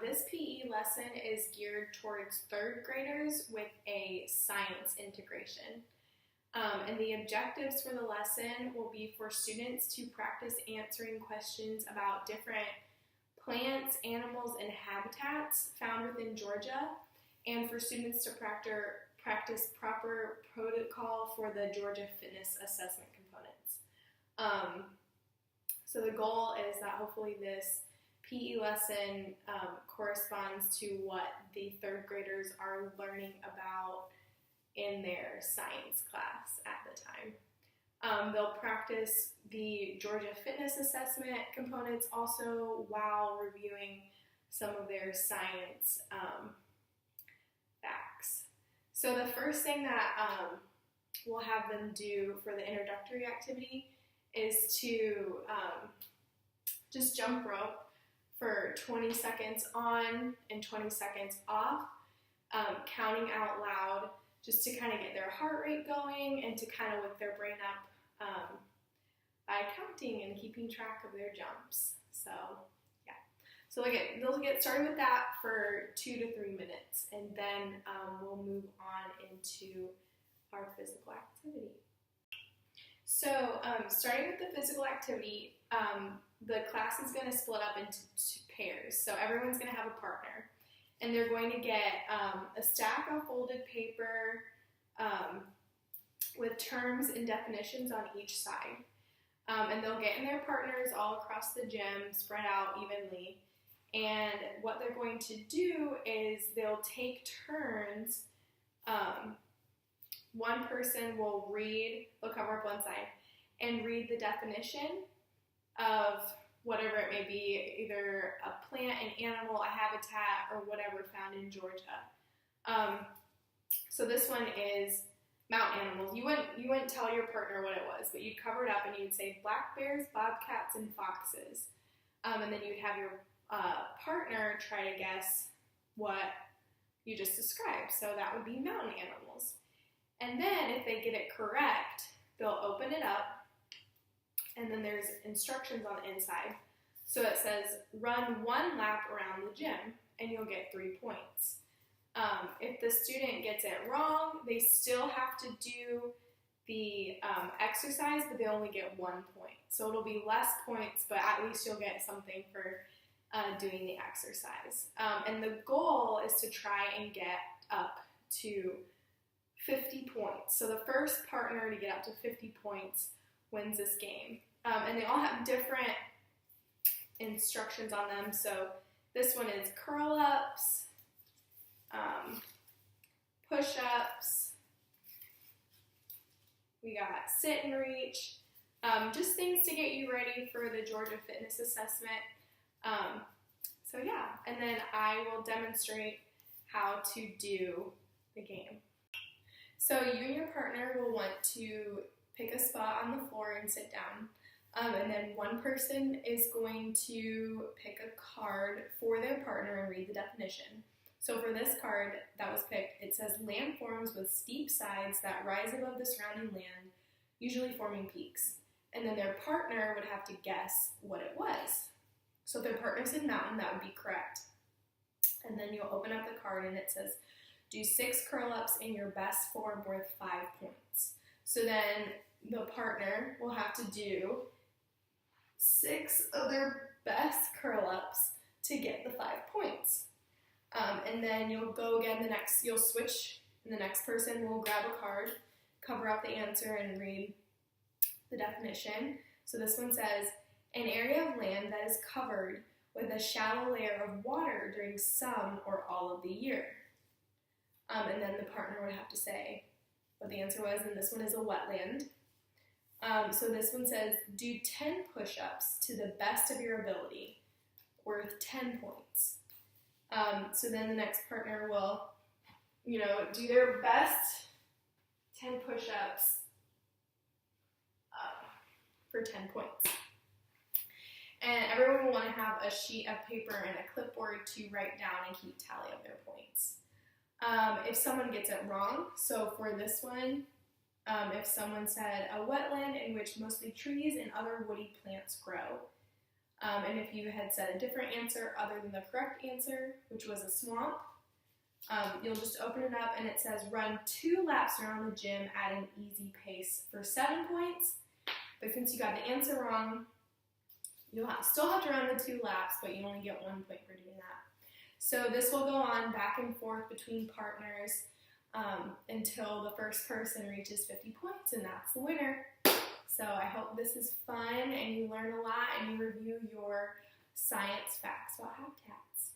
This PE lesson is geared towards third graders with a science integration. And the objectives for the lesson will be for students to practice answering questions about different plants, animals, and habitats found within Georgia, and for students to practice proper protocol for the Georgia Fitness Assessment components. So the goal is that hopefully this PE lesson corresponds to what the third graders are learning about in their science class at the time. They'll practice the Georgia Fitness Assessment components also while reviewing some of their science facts. So the first thing that we'll have them do for the introductory activity is to just jump rope for 20 seconds on and 20 seconds off, counting out loud just to kind of get their heart rate going and to kind of wake their brain up by counting and keeping track of their jumps. So yeah, so they'll get started with that for 2 to 3 minutes, and then we'll move on into our physical activity. So starting with the physical activity, the class is going to split up into pairs. So everyone's going to have a partner, and they're going to get a stack of folded paper with terms and definitions on each side. And they'll get in their partners all across the gym, spread out evenly. And what they're going to do is they'll take turns. One person will they'll cover up one side and read the definition of whatever it may be, either a plant, an animal, a habitat, or whatever found in Georgia. So this one is mountain animals. You wouldn't tell your partner what it was, but you'd cover it up and you'd say black bears, bobcats, and foxes. And then you'd have your partner try to guess what you just described. So that would be mountain animals. And then if they get it correct, they'll open it up, and then there's instructions on the inside. So it says, run 1 lap around the gym, and you'll get 3 points. If the student gets it wrong, they still have to do the exercise, but they only get 1 point. So it'll be less points, but at least you'll get something for doing the exercise. And the goal is to try and get up to 50 points. So the first partner to get up to 50 points wins this game. And they all have different instructions on them. So this one is curl-ups, push-ups, we got sit and reach, just things to get you ready for the Georgia Fitness Assessment. So yeah, and then I will demonstrate how to do the game. So you and your partner will want to pick a spot on the floor and sit down. And then one person is going to pick a card for their partner and read the definition. So for this card that was picked, it says landforms with steep sides that rise above the surrounding land, usually forming peaks. And then their partner would have to guess what it was. So if their partner said mountain, that would be correct. And then you'll open up the card and it says, do 6 curl-ups in your best form worth 5 points. So then the partner will have to do 6 of their best curl-ups to get the 5 points. And then you'll go again you'll switch, and the next person will grab a card, cover up the answer, and read the definition. So this one says, an area of land that is covered with a shallow layer of water during some or all of the year. And then the partner would have to say what the answer was, and this one is a wetland. So this one says, do 10 push-ups to the best of your ability, worth 10 points. So then the next partner will, do their best 10 push-ups for 10 points. And everyone will want to have a sheet of paper and a clipboard to write down and keep tally of their points. If someone gets it wrong, so for this one, if someone said a wetland in which mostly trees and other woody plants grow, And if you had said a different answer other than the correct answer, which was a swamp, you'll just open it up and it says run 2 laps around the gym at an easy pace for 7 points. But since you got the answer wrong, you'll still have to run the 2 laps, but you only get 1 point for doing that. So this will go on back and forth between partners until the first person reaches 50 points, and that's the winner. So I hope this is fun and you learn a lot and you review your science facts about habitats.